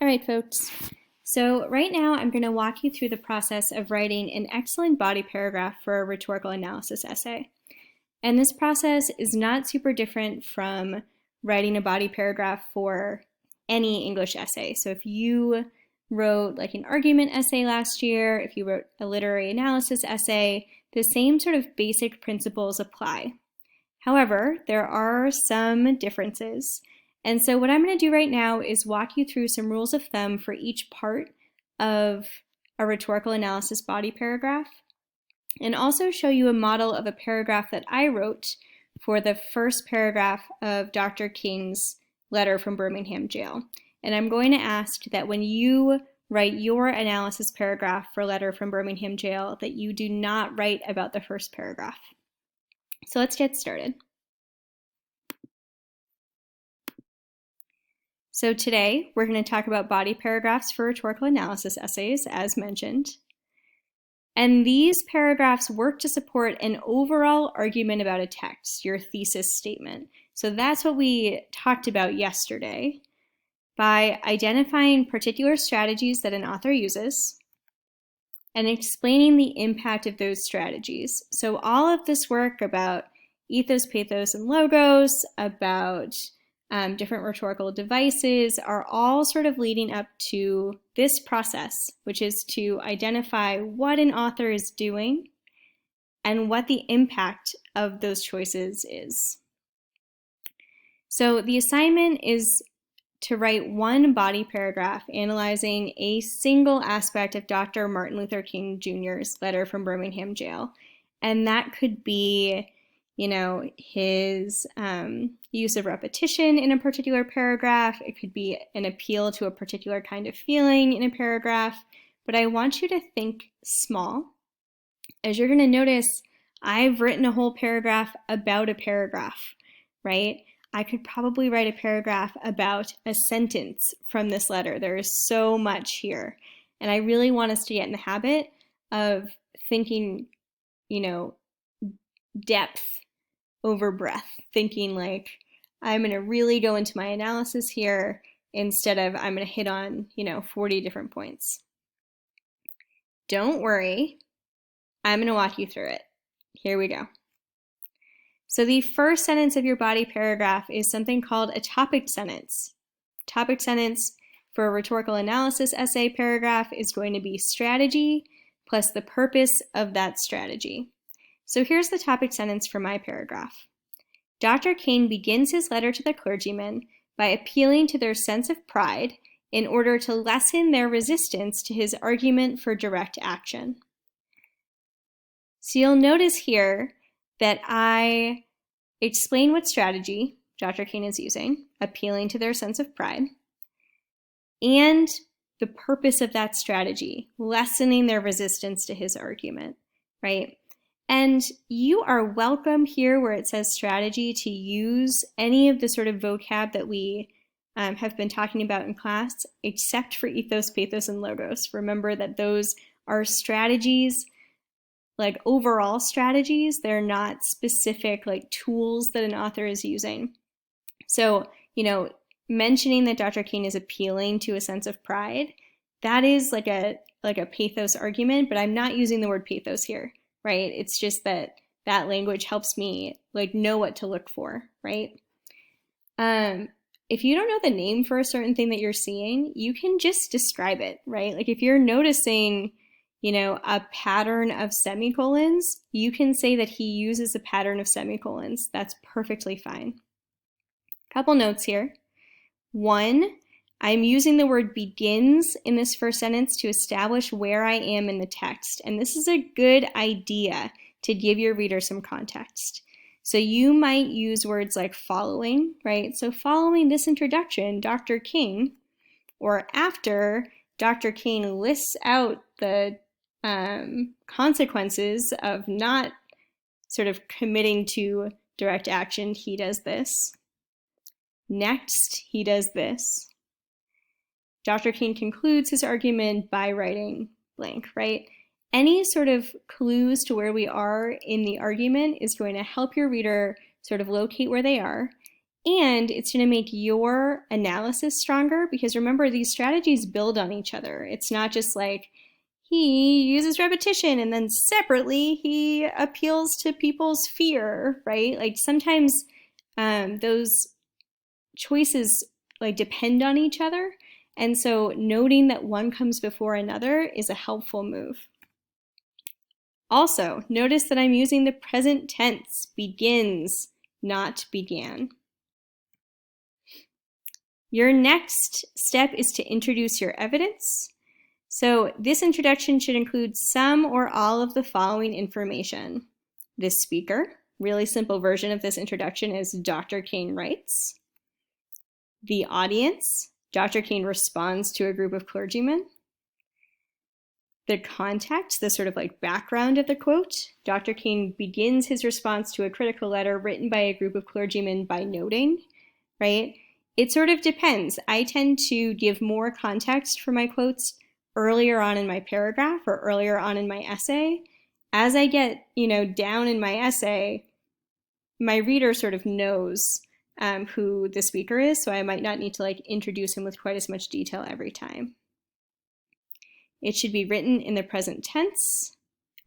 All right, folks. So right now I'm going to walk you through the process of writing an excellent body paragraph for a rhetorical analysis essay. And this process is not super different from writing a body paragraph for any English essay. So if you wrote like an argument essay last year, if you wrote a literary analysis essay, the same sort of basic principles apply. However, there are some differences. And so what I'm going to do right now is walk you through some rules of thumb for each part of a rhetorical analysis body paragraph, and also show you a model of a paragraph that I wrote for the first paragraph of Dr. King's letter from Birmingham jail. And I'm going to ask that when you write your analysis paragraph for Letter from Birmingham jail, that you do not write about the first paragraph. So let's get started. So today we're going to talk about body paragraphs for rhetorical analysis essays, as mentioned. And these paragraphs work to support an overall argument about a text, your thesis statement. So that's what we talked about yesterday, by identifying particular strategies that an author uses and explaining the impact of those strategies. So all of this work about ethos, pathos, and logos, about different rhetorical devices are all sort of leading up to this process, which is to identify what an author is doing and what the impact of those choices is. So the assignment is to write one body paragraph analyzing a single aspect of Dr. Martin Luther King Jr.'s letter from Birmingham jail. And that could be, his use of repetition in a particular paragraph. It could be an appeal to a particular kind of feeling in a paragraph. But I want you to think small. As you're going to notice, I've written a whole paragraph about a paragraph, right? I could probably write a paragraph about a sentence from this letter. There is so much here. And I really want us to get in the habit of thinking, depth over breadth, thinking like, I'm going to really go into my analysis here instead of I'm going to hit on, 40 different points. Don't worry. I'm going to walk you through it. Here we go. So the first sentence of your body paragraph is something called a topic sentence. Topic sentence for a rhetorical analysis essay paragraph is going to be strategy plus the purpose of that strategy. So here's the topic sentence for my paragraph. Dr. King begins his letter to the clergymen by appealing to their sense of pride in order to lessen their resistance to his argument for direct action. So you'll notice here that I explain what strategy Dr. King is using, appealing to their sense of pride, and the purpose of that strategy, lessening their resistance to his argument, right? And you are welcome here where it says strategy to use any of the sort of vocab that we have been talking about in class, except for ethos, pathos, and logos. Remember that those are strategies, like overall strategies. They're not specific like tools that an author is using. So, mentioning that Dr. King is appealing to a sense of pride, that is like a pathos argument, but I'm not using the word pathos here, right? It's just that language helps me like know what to look for, right? If you don't know the name for a certain thing that you're seeing, you can just describe it, right? Like if you're noticing a pattern of semicolons, you can say that he uses a pattern of semicolons. That's perfectly fine. Couple notes here. One, I'm using the word begins in this first sentence to establish where I am in the text. And this is a good idea to give your reader some context. So you might use words like following, right? So following this introduction, Dr. King, or after Dr. King lists out the consequences of not sort of committing to direct action, he does this. Next, he does this. Dr. King concludes his argument by writing blank, right? Any sort of clues to where we are in the argument is going to help your reader sort of locate where they are. And it's going to make your analysis stronger because remember, these strategies build on each other. It's not just like he uses repetition and then separately he appeals to people's fear, right? Like sometimes those choices like depend on each other. And so noting that one comes before another is a helpful move. Also, notice that I'm using the present tense, begins, not began. Your next step is to introduce your evidence. So this introduction should include some or all of the following information. The speaker, really simple version of this introduction is Dr. King writes. The audience, Dr. King responds to a group of clergymen. The context, the sort of like background of the quote, Dr. King begins his response to a critical letter written by a group of clergymen by noting, right? It sort of depends. I tend to give more context for my quotes earlier on in my paragraph or earlier on in my essay. As I get, down in my essay, my reader sort of knows who the speaker is, so I might not need to like introduce him with quite as much detail every time. It should be written in the present tense,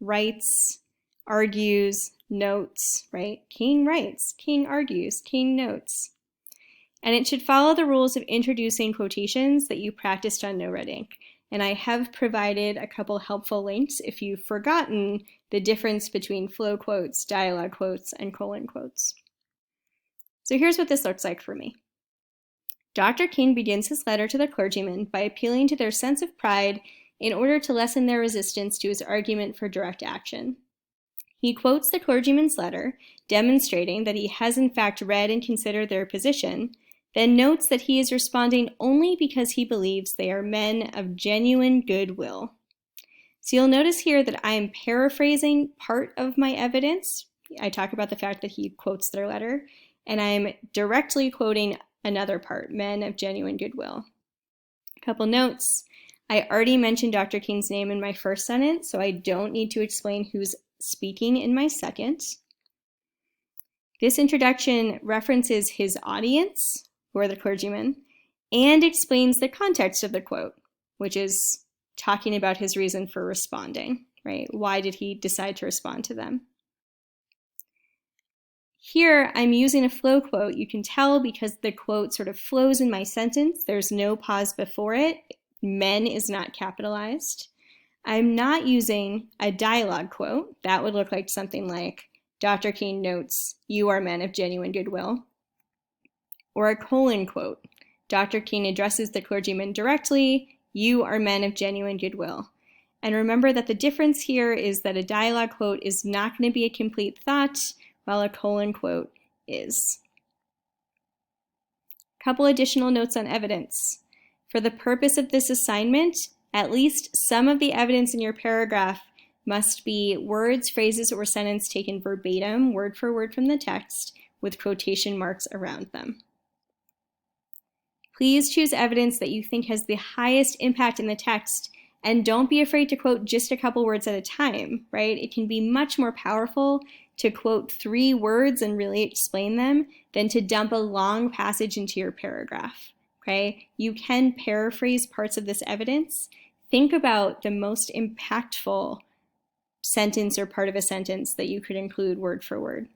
writes, argues, notes, right? King writes, King argues, King notes. And it should follow the rules of introducing quotations that you practiced on No Red Ink. And I have provided a couple helpful links if you've forgotten the difference between flow quotes, dialogue quotes, and colon quotes. So here's what this looks like for me. Dr. King begins his letter to the clergymen by appealing to their sense of pride in order to lessen their resistance to his argument for direct action. He quotes the clergyman's letter, demonstrating that he has in fact read and considered their position, then notes that he is responding only because he believes they are men of genuine goodwill. So you'll notice here that I am paraphrasing part of my evidence. I talk about the fact that he quotes their letter, and I'm directly quoting another part, men of genuine goodwill. A couple notes. I already mentioned Dr. King's name in my first sentence, so I don't need to explain who's speaking in my second. This introduction references his audience, who are the clergymen, and explains the context of the quote, which is talking about his reason for responding, right? Why did he decide to respond to them? Here, I'm using a flow quote. You can tell because the quote sort of flows in my sentence. There's no pause before it. Men is not capitalized. I'm not using a dialogue quote. That would look like something like, Dr. King notes, you are men of genuine goodwill. Or a colon quote. Dr. King addresses the clergyman directly, you are men of genuine goodwill. And remember that the difference here is that a dialogue quote is not going to be a complete thought, while a colon quote is. Couple additional notes on evidence. For the purpose of this assignment, at least some of the evidence in your paragraph must be words, phrases, or sentence taken verbatim, word for word from the text, with quotation marks around them. Please choose evidence that you think has the highest impact in the text, and don't be afraid to quote just a couple words at a time, right? It can be much more powerful to quote 3 words and really explain them than to dump a long passage into your paragraph, okay? You can paraphrase parts of this evidence. Think about the most impactful sentence or part of a sentence that you could include word for word.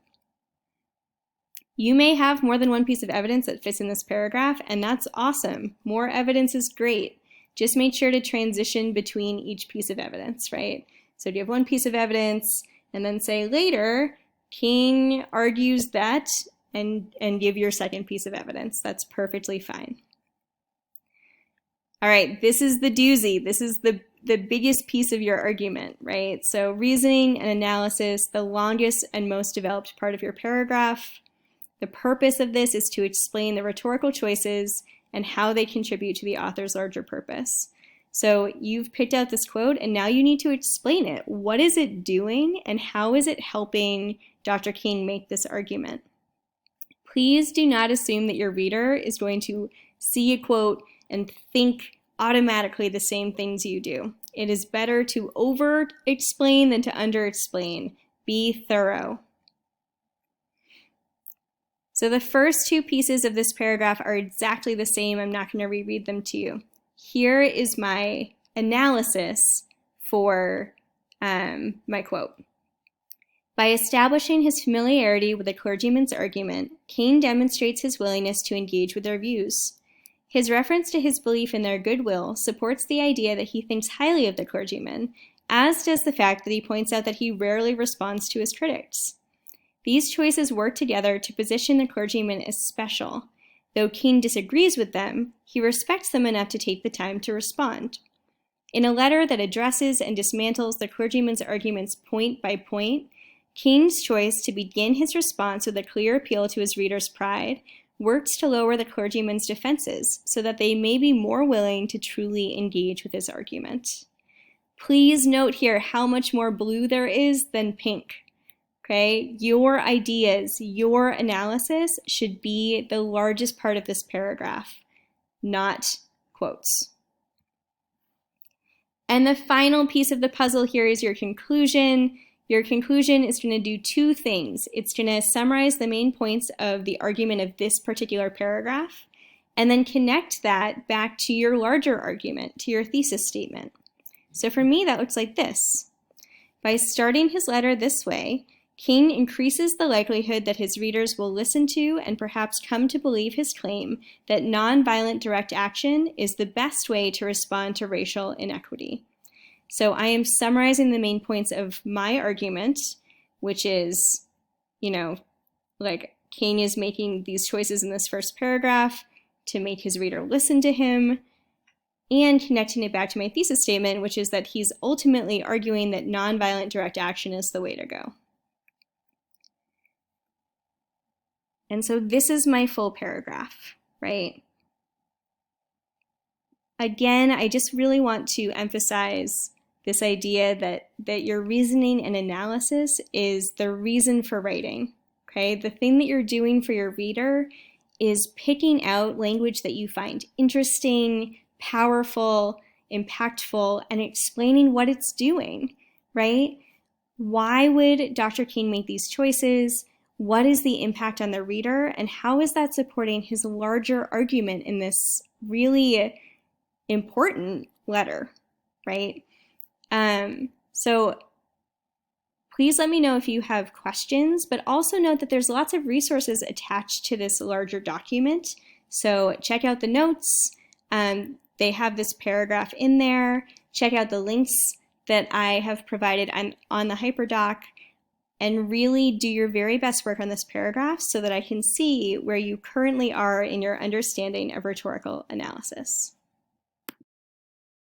You may have more than one piece of evidence that fits in this paragraph, and that's awesome. More evidence is great. Just make sure to transition between each piece of evidence, right? So if you have one piece of evidence, and then say later, King argues that, and give your second piece of evidence. That's perfectly fine. All right, this is the doozy. This is the biggest piece of your argument, right? So reasoning and analysis, the longest and most developed part of your paragraph. The purpose of this is to explain the rhetorical choices and how they contribute to the author's larger purpose. So you've picked out this quote, and now you need to explain it. What is it doing, and how is it helping Dr. King make this argument? Please do not assume that your reader is going to see a quote and think automatically the same things you do. It is better to over-explain than to under-explain. Be thorough. So the first two pieces of this paragraph are exactly the same. I'm not going to reread them to you. Here is my analysis for my quote. By establishing his familiarity with the clergyman's argument, Kane demonstrates his willingness to engage with their views. His reference to his belief in their goodwill supports the idea that he thinks highly of the clergyman, as does the fact that he points out that he rarely responds to his critics. These choices work together to position the clergyman as special. Though Kane disagrees with them, he respects them enough to take the time to respond. In a letter that addresses and dismantles the clergyman's arguments point by point, Kane's choice to begin his response with a clear appeal to his reader's pride works to lower the clergyman's defenses so that they may be more willing to truly engage with his argument. Please note here how much more blue there is than pink. Okay, your ideas, your analysis should be the largest part of this paragraph, not quotes. And the final piece of the puzzle here is your conclusion. Your conclusion is going to do two things. It's going to summarize the main points of the argument of this particular paragraph, and then connect that back to your larger argument, to your thesis statement. So for me, that looks like this. By starting his letter this way, Kane increases the likelihood that his readers will listen to and perhaps come to believe his claim that nonviolent direct action is the best way to respond to racial inequity. So I am summarizing the main points of my argument, which is, like Kane is making these choices in this first paragraph to make his reader listen to him, and connecting it back to my thesis statement, which is that he's ultimately arguing that nonviolent direct action is the way to go. And so this is my full paragraph, right? Again, I just really want to emphasize this idea that your reasoning and analysis is the reason for writing, okay? The thing that you're doing for your reader is picking out language that you find interesting, powerful, impactful, and explaining what it's doing, right? Why would Dr. Kane make these choices? What is the impact on the reader? And how is that supporting his larger argument in this really important letter, right? So please let me know if you have questions, but also note that there's lots of resources attached to this larger document. So check out the notes. They have this paragraph in there. Check out the links that I have provided on the HyperDoc, and really do your very best work on this paragraph so that I can see where you currently are in your understanding of rhetorical analysis.